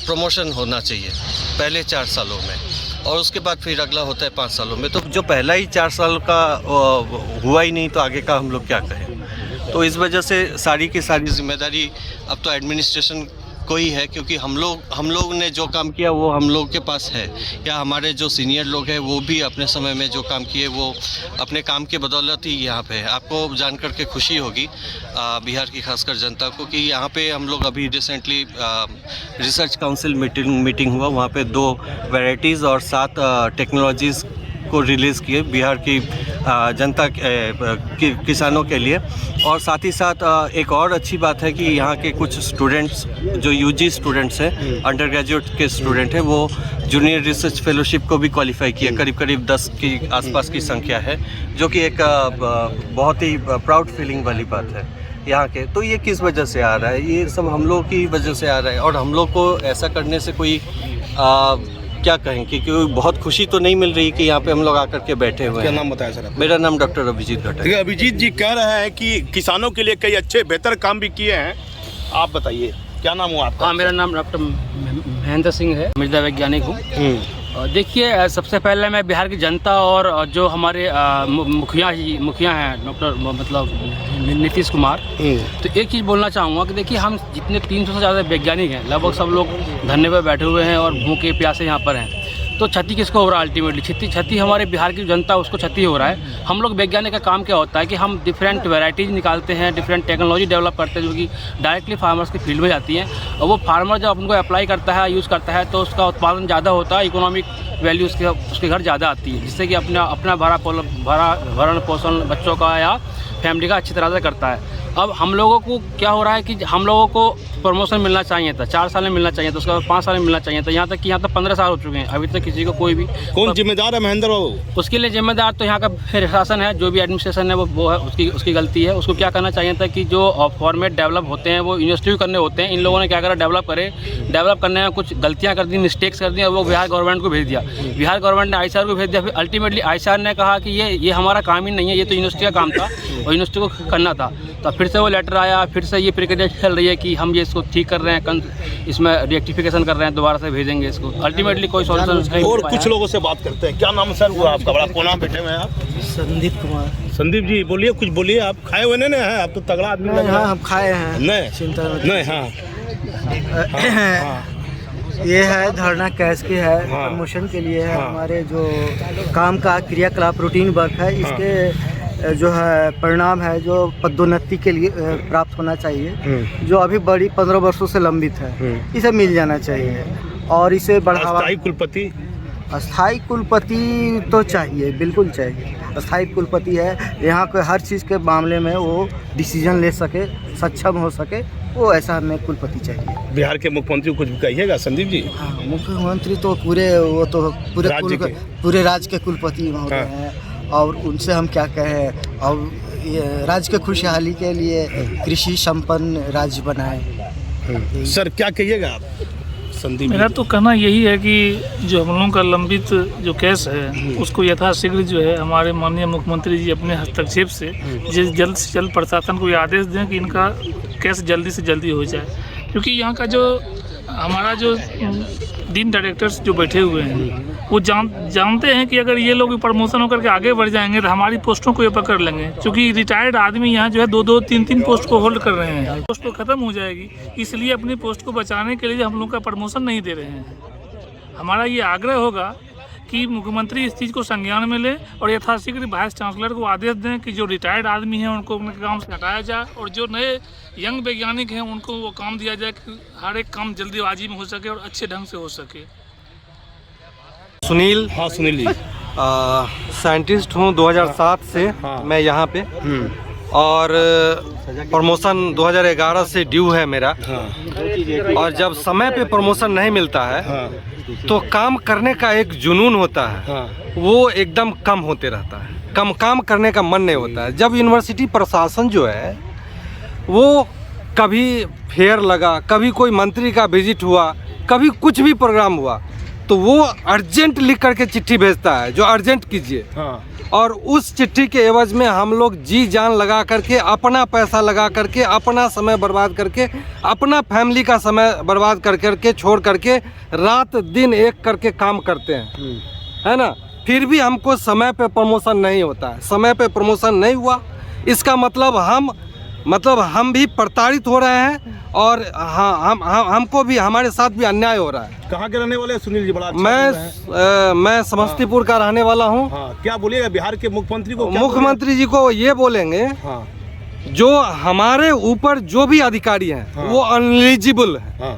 प्रमोशन होना चाहिए पहले 4 सालों में, और उसके बाद फिर अगला होता है 5 सालों में। तो जो पहला ही 4 साल का हुआ ही नहीं तो आगे का हम लोग क्या कहें? तो इस वजह से सारी की सारी जिम्मेदारी अब तो एडमिनिस्ट्रेशन को ही है, क्योंकि हम लोग ने जो काम किया वो हम लोग के पास है, या हमारे जो सीनियर लोग हैं वो भी अपने समय में जो काम किए वो अपने काम के बदौलत ही यहाँ पे है। आपको जानकर के खुशी होगी बिहार की खासकर जनता को कि यहाँ पे हम लोग अभी रिसेंटली रिसर्च काउंसिल मीटिंग हुआ, वहाँ पे 2 वैराइटीज़ और 7 टेक्नोलॉजीज़ को रिलीज़ किए बिहार की जनता किसानों के लिए। और साथ ही साथ एक और अच्छी बात है कि यहाँ के कुछ स्टूडेंट्स जो यूजी स्टूडेंट्स हैं, अंडर ग्रेजुएट के स्टूडेंट हैं, वो जूनियर रिसर्च फेलोशिप को भी क्वालिफाई किया। करीब 10 के आसपास की संख्या है, जो कि एक बहुत ही प्राउड फीलिंग वाली बात है यहाँ के। तो ये किस वजह से आ रहा है? ये सब हम लोग की वजह से आ रहा है, और हम लोग को ऐसा करने से कोई क्या कहें कि बहुत खुशी तो नहीं मिल रही कि यहाँ पे हम लोग आकर के बैठे हुए हैं। क्या नाम बताया सर आप? मेरा नाम डॉक्टर अभिजीत घटक है। अभिजीत जी कह रहे हैं कि किसानों के लिए कई अच्छे बेहतर काम भी किए हैं, आप बताइए क्या नाम हुआ आपका? हाँ, मेरा नाम डॉक्टर महेंद्र सिंह है, मृदा वैज्ञानिक हूँ। देखिए, सबसे पहले मैं बिहार की जनता और जो हमारे मुखिया हैं डॉक्टर नीतीश कुमार, तो एक चीज़ बोलना चाहूँगा कि देखिए, हम जितने 300 से ज़्यादा वैज्ञानिक हैं, लगभग सब लोग धरने पर बैठे हुए हैं और भूखे प्यासे यहाँ पर हैं। तो क्षति किसको हो रहा है? अल्टीमेटली क्षति हमारे बिहार की जनता, उसको क्षति हो रहा है। हम लोग वैज्ञानिक का काम क्या होता है कि हम डिफरेंट वैराइटीज़ निकालते हैं, डिफरेंट टेक्नोलॉजी डेवलप करते हैं, जो कि डायरेक्टली फार्मर्स की फील्ड में जाती हैं, और वो फार्मर जब उनको अप्लाई करता है, यूज़ करता है, तो उसका उत्पादन ज़्यादा होता है, इकोनॉमिक वैल्यू उसके घर ज़्यादा आती है, जिससे कि अपना भरण पोषण बच्चों का या फैमिली का अच्छी तरह से करता है। अब हम लोगों को क्या हो रहा है कि हम लोगों को प्रमोशन मिलना चाहिए था, 4 साल में मिलना चाहिए था, उसके बाद 5 साल में मिलना चाहिए था। यहाँ तक 15 साल हो चुके हैं, अभी तक किसी को कोई भी। कौन जिम्मेदार है महेंद्र बाबू? उसके लिए जिम्मेदार तो यहाँ का प्रशासन है, जो भी एडमिनिस्ट्रेशन है वो है, उसकी गलती है। उसको क्या करना चाहिए था कि जो फॉर्मेट डेवलप होते हैं वो यूनिवर्सिटी करने होते हैं। इन लोगों ने क्या करा, डेवलप करने में कुछ गलतियाँ कर दी, मिस्टेक्स कर दी, और वो बिहार गवर्नमेंट को भेज दिया। बिहार गवर्नमेंट ने आईसीआर को भेज दिया। फिर अल्टीमेटली आईसीआर ने कहा कि ये हमारा काम ही नहीं है, ये तो यूनिवर्सिटी का काम था और यूनिवर्सिटी को करना था। तो फिर से वो लेटर आया, फिर से ये प्रक्रिया चल रही है कि हम ये इसको ठीक कर रहे हैं, इसमें रेक्टिफिकेशन कर रहे हैं, दोबारा से भेजेंगे इसको। अल्टीमेटली कोई सॉल्यूशन नहीं। और कुछ लोगों से बात करते हैं। क्या नाम सर हुआ आपका? बड़ा कोना बैठे हुए हैं आप? संदीप कुमार। संदीप जी बोलिए, कुछ बोलिए। आप खाए हुए नहीं हैं? आप तो तगड़ा आदमी लग रहे हैं। हाँ, हम खाए हैं। नहीं, चिंता नहीं। हाँ, ये है धरना कैश की है, प्रमोशन के लिए है। हमारे जो काम का क्रियाकलाप रूटीन वर्क है, इसके जो है परिणाम है, जो पदोन्नति के लिए प्राप्त होना चाहिए, जो अभी बड़ी 15 वर्षों से लंबित है, इसे मिल जाना चाहिए और इसे बढ़ावा। अस्थाई कुलपति तो चाहिए, बिल्कुल चाहिए। अस्थाई कुलपति है, यहाँ के हर चीज़ के मामले में वो डिसीजन ले सके, सक्षम हो सके, वो ऐसा हमें कुलपति चाहिए। बिहार के मुख्यमंत्री कुछ भी कहिएगा संदीप जी? हाँ, मुख्यमंत्री तो पूरे राज्य के कुलपति महोदय हैं, और उनसे हम क्या कहें। और राज्य के खुशहाली के लिए कृषि संपन्न राज्य बनाए। सर क्या कहिएगा आप? संदीप मेरा तो कहना यही है कि जो हम लोगों का लंबित जो केस है उसको यथाशीघ्र जो है हमारे माननीय मुख्यमंत्री जी अपने हस्तक्षेप से जल्द से जल्द प्रशासन को ये आदेश दें कि इनका केस जल्दी से जल्दी हो जाए, क्योंकि यहाँ का जो हमारा जो डीन डायरेक्टर्स जो बैठे हुए हैं वो जानते हैं कि अगर ये लोग प्रमोशन होकर के आगे बढ़ जाएंगे तो हमारी पोस्टों को ये पकड़ लेंगे, क्योंकि रिटायर्ड आदमी यहाँ जो है 2-2, 3-3 पोस्ट को होल्ड कर रहे हैं। पोस्ट तो खत्म हो जाएगी, इसलिए अपनी पोस्ट को बचाने के लिए हम लोग का प्रमोशन नहीं दे रहे हैं। हमारा ये आग्रह होगा कि मुख्यमंत्री इस चीज़ को संज्ञान में ले और यथाशीघ्र वाइस चांसलर को आदेश दें कि जो रिटायर्ड आदमी हैं उनको उनके काम से हटाया जाए और जो नए यंग वैज्ञानिक हैं उनको वो काम दिया जाए कि हर एक काम जल्दीबाजी में हो सके और अच्छे ढंग से हो सके। सुनील। हाँ सुनील जी। साइंटिस्ट हूँ 2007 से। मैं यहाँ पे और प्रमोशन 2011 से ड्यू है मेरा। और जब समय पे प्रमोशन नहीं मिलता है तो काम करने का एक जुनून होता है वो एकदम कम होते रहता है, काम करने का मन नहीं होता है। जब यूनिवर्सिटी प्रशासन जो है वो कभी फेयर लगा, कभी कोई मंत्री का विजिट हुआ, कभी कुछ भी प्रोग्राम हुआ तो वो अर्जेंट लिख करके चिट्ठी भेजता है जो अर्जेंट कीजिए। और उस चिट्ठी के एवज में हम लोग जी जान लगा करके, अपना पैसा लगा करके, अपना समय बर्बाद करके, अपना फैमिली का समय बर्बाद कर करके छोड़ करके रात दिन एक करके काम करते हैं, है ना। फिर भी हमको समय पे प्रमोशन नहीं होता है। समय पे प्रमोशन नहीं हुआ इसका मतलब हम भी प्रताड़ित हो रहे हैं और हमको भी, हमारे साथ भी अन्याय हो रहा है। कहाँ के रहने वाले हैं सुनील जी? बड़ा अच्छा मैं समस्तीपुर का रहने वाला हूँ। क्या बोलिएगा बिहार के मुख्यमंत्री को? मुख्यमंत्री जी को ये बोलेंगे जो हमारे ऊपर जो भी अधिकारी हैं वो अनएलिजिबल है।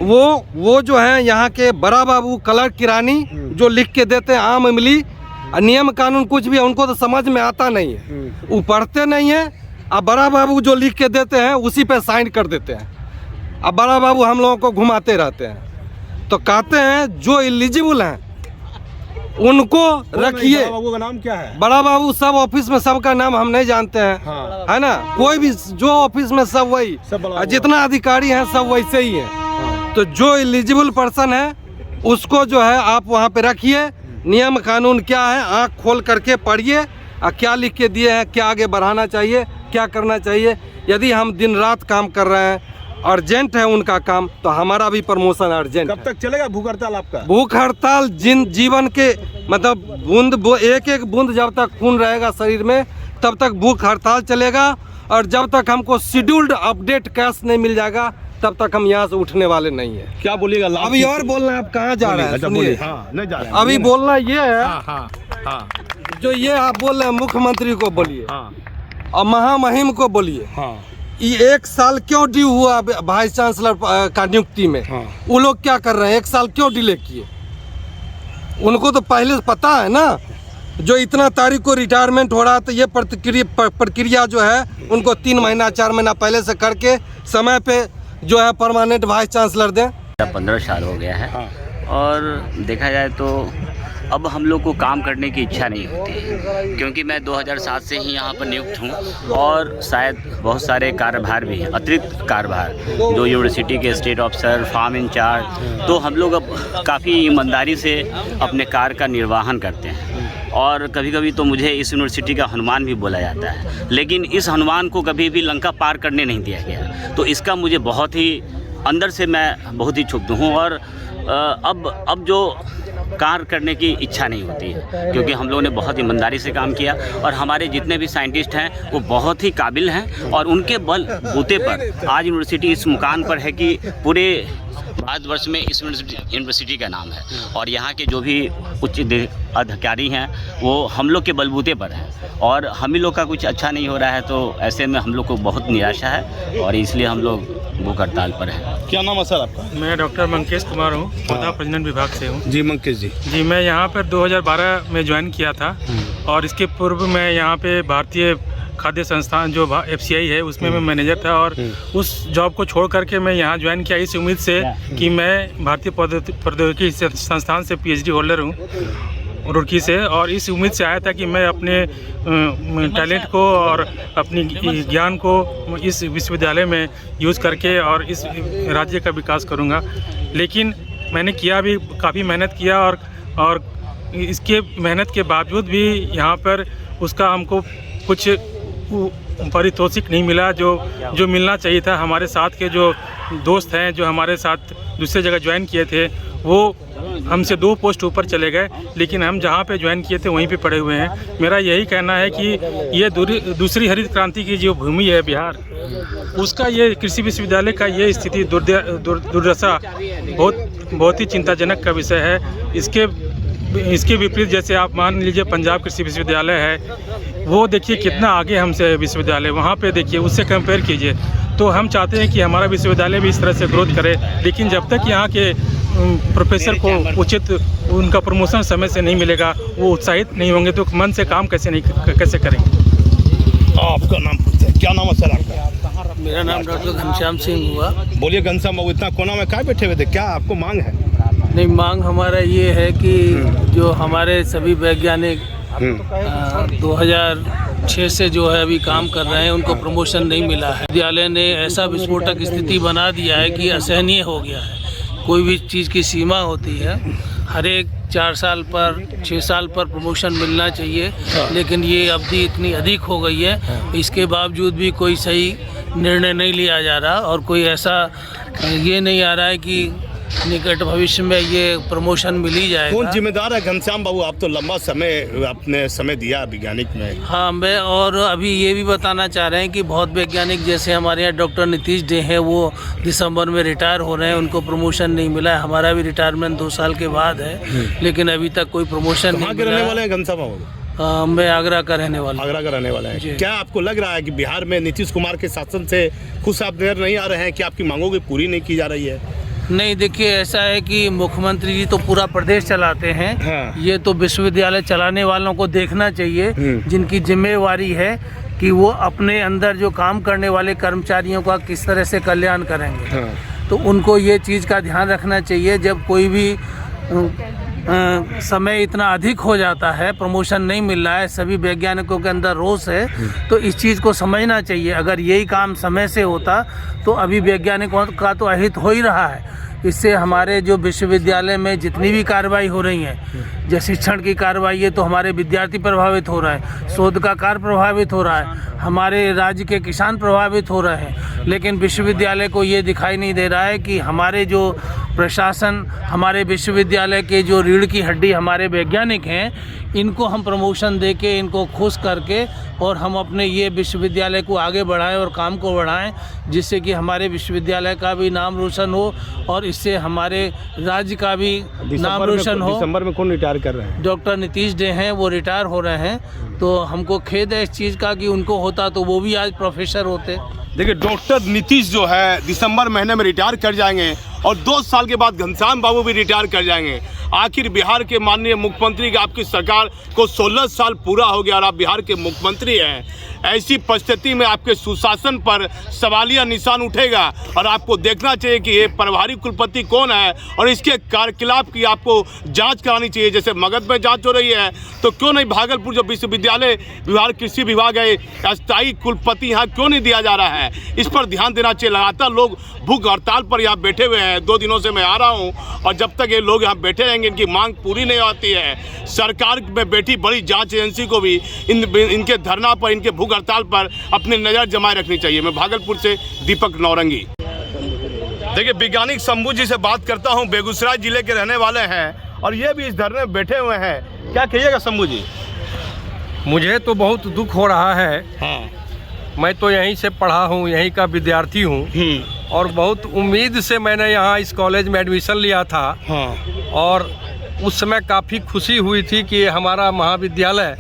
वो जो है यहाँ के बड़ा बाबू क्लर्क किरानी जो लिख के देते हैं आम इमली, नियम कानून कुछ भी उनको तो समझ में आता नहीं है, वो पढ़ते नहीं है। अब बड़ा बाबू जो लिख के देते हैं उसी पे साइन कर देते हैं। अब बड़ा बाबू हम लोगों को घुमाते रहते हैं। तो कहते हैं जो एलिजिबल हैं उनको रखिए। बड़ा बाबू का नाम क्या है? बड़ा बाबू सब ऑफिस में सबका नाम हम नहीं जानते हैं, है ना। कोई भी जो ऑफिस में सब वही, जितना अधिकारी हैं सब वैसे ही हैं। तो जो एलिजिबल पर्सन है उसको जो है आप वहाँ पे रखिए। नियम कानून क्या है आँख खोल करके पढ़िए, क्या लिख के दिए हैं, क्या आगे बढ़ाना चाहिए, क्या करना चाहिए। यदि हम दिन रात काम कर रहे हैं, अर्जेंट है उनका काम, तो हमारा भी प्रमोशन अर्जेंट। कब तक चलेगा भूख हड़ताल आपका? भूख हड़ताल जीवन के मतलब एक एक बूंद जब तक खून रहेगा शरीर में तब तक भूख हड़ताल चलेगा। और जब तक हमको शेड्यूल्ड अपडेट कैश नहीं मिल जाएगा तब तक हम यहाँ से उठने वाले नहीं है। क्या बोलिएगा? अभी और बोलना है, आप कहाँ जा रहे हैं? सुनिए, नहीं जा रहे। अभी बोलना ये है जो ये आप बोल रहे हैं मुख्यमंत्री को बोलिए और महामहिम को बोलिए। ये 1 साल क्यों ड्यू हुआ वाइस चांसलर का नियुक्ति में? वो लोग क्या कर रहे हैं? 1 साल क्यों डिले किए? उनको तो पहले पता है ना जो इतना तारीख को रिटायरमेंट हो रहा है तो ये प्रक्रिया जो है उनको 3 महीना 4 महीना पहले से करके समय पे जो है परमानेंट वाइस चांसलर दें। 15 साल हो गया है और देखा जाए तो अब हम लोग को काम करने की इच्छा नहीं होती है, क्योंकि मैं 2007 से ही यहाँ पर नियुक्त हूँ और शायद बहुत सारे कार्यभार भी हैं, अतिरिक्त कार्यभार जो यूनिवर्सिटी के स्टेट ऑफिसर, फार्म इंचार्ज, तो हम लोग अब काफ़ी ईमानदारी से अपने कार्य का निर्वहन करते हैं। और कभी कभी तो मुझे इस यूनिवर्सिटी का हनुमान भी बोला जाता है, लेकिन इस हनुमान को कभी भी लंका पार करने नहीं दिया गया। तो इसका मुझे बहुत ही अंदर से मैं बहुत ही क्षुब्ध हूँ और अब जो कार्य करने की इच्छा नहीं होती है, क्योंकि हम लोगों ने बहुत ईमानदारी से काम किया और हमारे जितने भी साइंटिस्ट हैं वो बहुत ही काबिल हैं और उनके बल बूते पर आज यूनिवर्सिटी इस मुकाम पर है कि पूरे भारतवर्ष में इस यूनिवर्सिटी का नाम है। और यहाँ के जो भी उच्च अधिकारी हैं वो हम लोग के बलबूते पर हैं और हम ही लोग का कुछ अच्छा नहीं हो रहा है। तो ऐसे में हम लोग को बहुत निराशा है और इसलिए हम लोग भूख हड़ताल पर हैं। क्या नाम है सर आपका? मैं डॉक्टर मंकेश कुमार हूँ, पौधा प्रजनन विभाग से हूँ। जी मंकेश जी। मैं यहाँ पर 2012 में ज्वाइन किया था और इसके पूर्व मैं यहाँ पे भारतीय खाद्य संस्थान जो FCI है उसमें मैं मैनेजर था और उस जॉब को छोड़ करके मैं यहाँ ज्वाइन किया इस उम्मीद से कि मैं भारतीय प्रौद्योगिकी संस्थान से PhD होल्डर हूँ रुड़की से, और इस उम्मीद से आया था कि मैं अपने टैलेंट को और अपनी ज्ञान को इस विश्वविद्यालय में यूज़ करके और इस राज्य का विकास करूँगा। लेकिन मैंने किया भी, काफ़ी मेहनत किया, और इसके मेहनत के बावजूद भी यहाँ पर उसका हमको कुछ पारितोषिक नहीं मिला जो मिलना चाहिए था। हमारे साथ के जो दोस्त हैं, जो हमारे साथ दूसरे जगह ज्वाइन किए थे, वो हमसे 2 पोस्ट ऊपर चले गए, लेकिन हम जहाँ पे ज्वाइन किए थे वहीं पे पड़े हुए हैं। मेरा यही कहना है कि ये दूसरी हरित क्रांति की जो भूमि है बिहार, उसका ये कृषि विश्वविद्यालय का ये स्थिति दुर्दशा बहुत ही चिंताजनक का विषय है। इसके विपरीत जैसे आप मान लीजिए पंजाब कृषि विश्वविद्यालय है, वो देखिए कितना आगे हमसे है विश्वविद्यालय, वहाँ पे देखिए, उससे कंपेयर कीजिए। तो हम चाहते हैं कि हमारा विश्वविद्यालय भी इस तरह से ग्रोथ करे, लेकिन जब तक यहाँ के प्रोफेसर को उचित उनका प्रमोशन समय से नहीं मिलेगा, वो उत्साहित नहीं होंगे तो मन से काम कैसे करेंगे। आपका नाम पूछते हैं, क्या नाम है सर आपका? मेरा नाम डॉक्टर घनश्याम सिंह हुआ। बोलिए घनश्याम बाबू, इतना कोना में क्या बैठे हुए थे, क्या आपको मांग है? नहीं, मांग हमारा ये है कि जो हमारे सभी वैज्ञानिक 2006 से जो है अभी काम कर रहे हैं, उनको प्रमोशन नहीं मिला है। विद्यालय ने ऐसा विस्फोटक स्थिति बना दिया है कि असहनीय हो गया है। कोई भी चीज़ की सीमा होती है, हर एक 4 साल पर 6 साल पर प्रमोशन मिलना चाहिए, लेकिन ये अवधि इतनी अधिक हो गई है, इसके बावजूद भी कोई सही निर्णय नहीं लिया जा रहा, और कोई ऐसा ये नहीं आ रहा है कि निकट भविष्य में ये प्रमोशन मिल ही जाएगा। कौन जिम्मेदार है घनश्याम बाबू? आप तो लंबा समय अपने समय दिया वैज्ञानिक में। हाँ, मैं और अभी ये भी बताना चाह रहे हैं कि बहुत वैज्ञानिक जैसे हमारे यहाँ डॉक्टर नीतीश डे हैं, वो दिसंबर में रिटायर हो रहे हैं, उनको प्रमोशन नहीं मिला है। हमारा भी रिटायरमेंट 2 साल के बाद है, लेकिन अभी तक कोई प्रमोशन नहीं मिला। रहने वाले हैं घनश्याम बाबू? मैं आगरा का रहने वाला। आगरा का रहने वाला है। क्या आपको लग रहा है कि बिहार में नीतीश कुमार के शासन से खुश आप नजर नहीं आ रहे हैं कि आपकी मांगों की पूरी नहीं की जा रही है? नहीं, देखिए, ऐसा है कि मुख्यमंत्री जी तो पूरा प्रदेश चलाते हैं। हाँ। ये तो विश्वविद्यालय चलाने वालों को देखना चाहिए, जिनकी जिम्मेवारी है कि वो अपने अंदर जो काम करने वाले कर्मचारियों का किस तरह से कल्याण करेंगे। हाँ। तो उनको ये चीज़ का ध्यान रखना चाहिए। जब कोई भी समय इतना अधिक हो जाता है, प्रमोशन नहीं मिल रहा है, सभी वैज्ञानिकों के अंदर रोष है, तो इस चीज़ को समझना चाहिए। अगर यही काम समय से होता तो अभी वैज्ञानिकों का तो अहित हो ही रहा है। इससे हमारे जो विश्वविद्यालय में जितनी भी कार्रवाई हो रही है, जैसे शिक्षण की कार्रवाई है, तो हमारे विद्यार्थी प्रभावित हो रहे हैं, शोध का कार्य प्रभावित हो रहा है, हमारे राज्य के किसान प्रभावित हो रहे हैं। लेकिन विश्वविद्यालय को ये दिखाई नहीं दे रहा है कि हमारे जो प्रशासन, हमारे विश्वविद्यालय के जो रीढ़ की हड्डी हमारे वैज्ञानिक हैं, इनको हम प्रमोशन दे के, इनको खुश करके, और हम अपने ये विश्वविद्यालय को आगे बढ़ाएं और काम को बढ़ाएं, जिससे कि हमारे विश्वविद्यालय का भी नाम रोशन हो और इससे हमारे राज्य का भी नाम रोशन हो। दिसंबर में कौन रिटायर कर रहे हैं? डॉक्टर नीतीश डे हैं, वो रिटायर हो रहे हैं। तो हमको खेद है इस चीज़ का कि उनको होता तो वो भी आज प्रोफेसर होते। देखिए, डॉक्टर नीतीश जो है दिसंबर महीने में रिटायर कर जाएंगे, और 2 साल के बाद घनश्याम बाबू भी रिटायर कर जाएंगे। आखिर बिहार के माननीय मुख्यमंत्री की, आपकी सरकार को 16 साल पूरा हो गया और आप बिहार के मुख्यमंत्री हैं। ऐसी परिस्थिति में आपके सुशासन पर सवालिया निशान उठेगा, और आपको देखना चाहिए कि ये प्रभारी कुलपति कौन है, और इसके कार्यकलाप की आपको जांच करानी चाहिए। जैसे मगध में जांच हो रही है, तो क्यों नहीं भागलपुर जो विश्वविद्यालय बिहार कृषि विभाग है, अस्थायी कुलपति यहाँ क्यों नहीं दिया जा रहा है? इस पर ध्यान देना चाहिए। लगातार लोग भूख हड़ताल पर यहाँ बैठे हुए हैं, 2 दिनों से मैं आ रहा हूँ, और जब तक ये लोग यहाँ बैठे रहेंगे, इनकी मांग पूरी नहीं होती है। सरकार में बैठी बड़ी जांच एजेंसी को भी इनके धरना पर, इनके भूख हड़ताल पर अपनी नज़र जमाए रखनी चाहिए। मैं भागलपुर से दीपक नौरंगी। देखिए, वैज्ञानिक शंभू जी से बात करता हूँ, बेगूसराय जिले के रहने वाले हैं, और ये भी इस धरने में बैठे हुए हैं। क्या कहिएगा शंभू जी? मुझे तो बहुत दुख हो रहा है। हाँ। मैं तो यहीं से पढ़ा हूँ, यहीं का विद्यार्थी हूँ, और बहुत उम्मीद से मैंने यहाँ इस कॉलेज में एडमिशन लिया था। हाँ। और उस समय काफ़ी खुशी हुई थी कि हमारा महाविद्यालय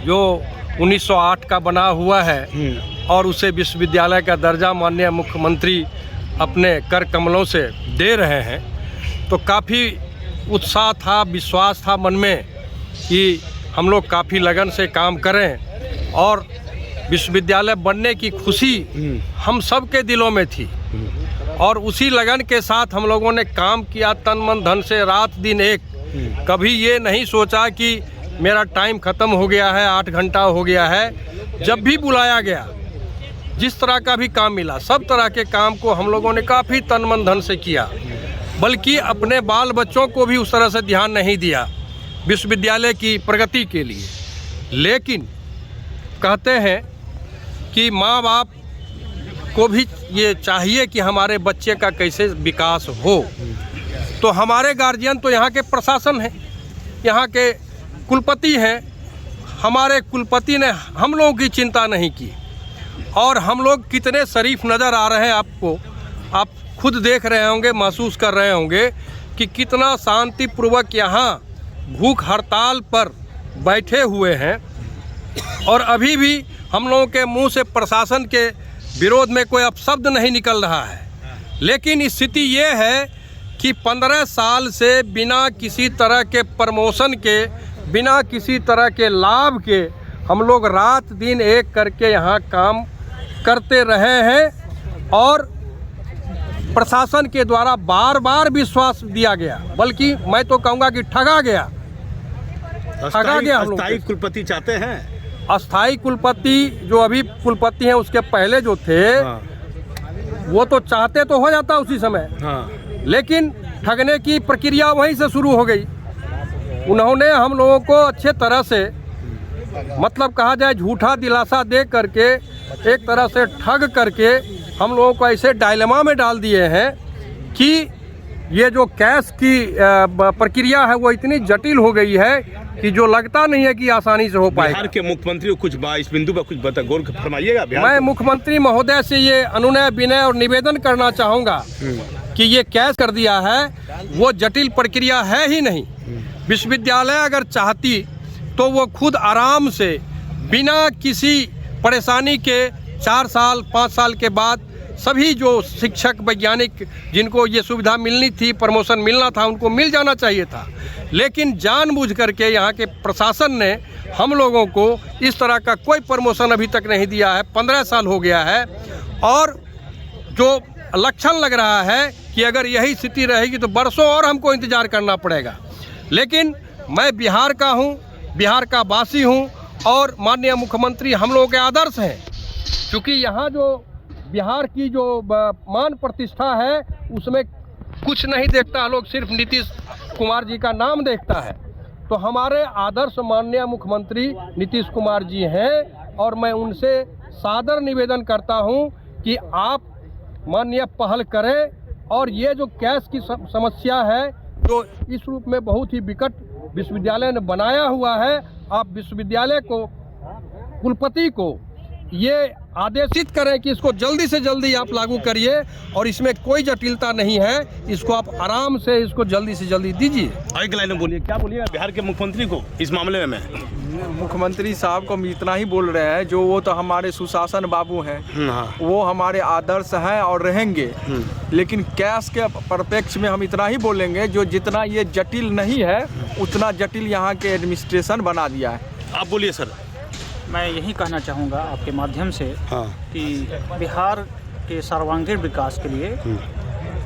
जो 1908 का बना हुआ है, और उसे विश्वविद्यालय का दर्जा माननीय मुख्यमंत्री अपने कर कमलों से दे रहे हैं, तो काफ़ी उत्साह था, विश्वास था मन में कि हम लोग काफ़ी लगन से काम करें, और विश्वविद्यालय बनने की खुशी हम सब के दिलों में थी। और उसी लगन के साथ हम लोगों ने काम किया, तन मन धन से, रात दिन एक, कभी ये नहीं सोचा कि मेरा टाइम ख़त्म हो गया है, 8 घंटा हो गया है। जब भी बुलाया गया, जिस तरह का भी काम मिला, सब तरह के काम को हम लोगों ने काफ़ी तन मन धन से किया, बल्कि अपने बाल बच्चों को भी उस तरह से ध्यान नहीं दिया विश्वविद्यालय की प्रगति के लिए। लेकिन कहते हैं कि माँ बाप को भी ये चाहिए कि हमारे बच्चे का कैसे विकास हो। तो हमारे गार्जियन तो यहाँ के प्रशासन हैं, यहाँ के कुलपति हैं। हमारे कुलपति ने हम लोगों की चिंता नहीं की, और हम लोग कितने शरीफ नज़र आ रहे हैं आपको, आप खुद देख रहे होंगे, महसूस कर रहे होंगे कि कितना शांतिपूर्वक यहाँ भूख हड़ताल पर बैठे हुए हैं। और अभी भी हम लोगों के मुंह से प्रशासन के विरोध में कोई अपशब्द नहीं निकल रहा है। लेकिन स्थिति ये है कि 15 साल से बिना किसी तरह के प्रमोशन के, बिना किसी तरह के लाभ के हम लोग रात दिन एक करके यहाँ काम करते रहे हैं, और प्रशासन के द्वारा बार बार विश्वास दिया गया, बल्कि मैं तो कहूँगा कि ठगा गया हम लोग। अस्थायी कुलपति चाहते हैं? अस्थाई कुलपति जो अभी कुलपति हैं, उसके पहले जो थे वो तो चाहते तो हो जाता उसी समय, लेकिन ठगने की प्रक्रिया वहीं से शुरू हो गई। उन्होंने हम लोगों को अच्छे तरह से, मतलब कहा जाए झूठा दिलासा दे करके, एक तरह से ठग करके हम लोगों को ऐसे डायलेमा में डाल दिए हैं कि ये जो कैश की प्रक्रिया है वो इतनी जटिल हो गई है कि जो लगता नहीं है कि आसानी से हो पाएगा। बिहार के मुख्यमंत्री को कुछ इस बिंदु पर कुछ गौर फरमाइएगा। मैं मुख्यमंत्री महोदय से ये अनुनय विनय और निवेदन करना चाहूँगा कि ये कैश कर दिया है, वो जटिल प्रक्रिया है ही नहीं। विश्वविद्यालय अगर चाहती तो वो खुद आराम से बिना किसी परेशानी के 4 साल 5 साल के बाद सभी जो शिक्षक वैज्ञानिक जिनको ये सुविधा मिलनी थी, प्रमोशन मिलना था, उनको मिल जाना चाहिए था। लेकिन जानबूझ करके यहाँ के प्रशासन ने हम लोगों को इस तरह का कोई प्रमोशन अभी तक नहीं दिया है। 15 साल हो गया है, और जो लक्षण लग रहा है कि अगर यही स्थिति रहेगी तो बरसों और हमको इंतज़ार करना पड़ेगा। लेकिन मैं बिहार का हूँ, बिहार का वासी हूँ, और माननीय मुख्यमंत्री हम लोगों के आदर्श हैं। क्योंकि यहाँ जो बिहार की जो मान प्रतिष्ठा है उसमें कुछ नहीं देखता लोग, सिर्फ नीतीश कुमार जी का नाम देखता है। तो हमारे आदर्श माननीय मुख्यमंत्री नीतीश कुमार जी हैं, और मैं उनसे सादर निवेदन करता हूं कि आप माननीय पहल करें, और ये जो कैश की समस्या है जो इस रूप में बहुत ही विकट विश्वविद्यालय ने बनाया हुआ है, आप विश्वविद्यालय को, कुलपति को ये आदेशित करें कि इसको जल्दी से जल्दी आप लागू करिए, और इसमें कोई जटिलता नहीं है, इसको आप आराम से इसको जल्दी से जल्दी दीजिए। एक लाइन में बोलिए, क्या बोलिएगा बिहार के मुख्यमंत्री को इस मामले में? मुख्यमंत्री साहब को हम इतना ही बोल रहे हैं, जो वो तो हमारे सुशासन बाबू हैं, वो हमारे आदर्श हैं और रहेंगे। लेकिन कैश के परिप्रेक्ष्य में हम इतना ही बोलेंगे, जो जितना ये जटिल नहीं है उतना जटिल यहाँ के एडमिनिस्ट्रेशन बना दिया है। आप बोलिए सर। मैं यही कहना चाहूँगा आपके माध्यम से कि बिहार के सर्वांगीण विकास के लिए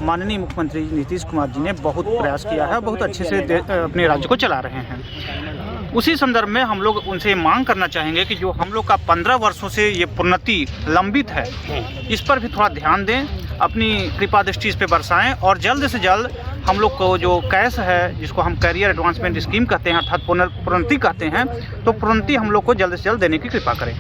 माननीय मुख्यमंत्री नीतीश कुमार जी ने बहुत प्रयास किया है, बहुत अच्छे से अपने राज्य को चला रहे हैं। उसी संदर्भ में हम लोग उनसे मांग करना चाहेंगे कि जो हम लोग का 15 वर्षों से ये प्रोन्नति लंबित है, इस पर भी थोड़ा ध्यान दें, अपनी कृपा दृष्टि इस पर बरसाएं, और जल्द से जल्द हम लोग को जो कैश है, जिसको हम कैरियर एडवांसमेंट स्कीम कहते हैं, अर्थात प्रोन्नति कहते हैं, तो प्रोन्नति हम लोग को जल्द से जल्द देने की कृपा करें।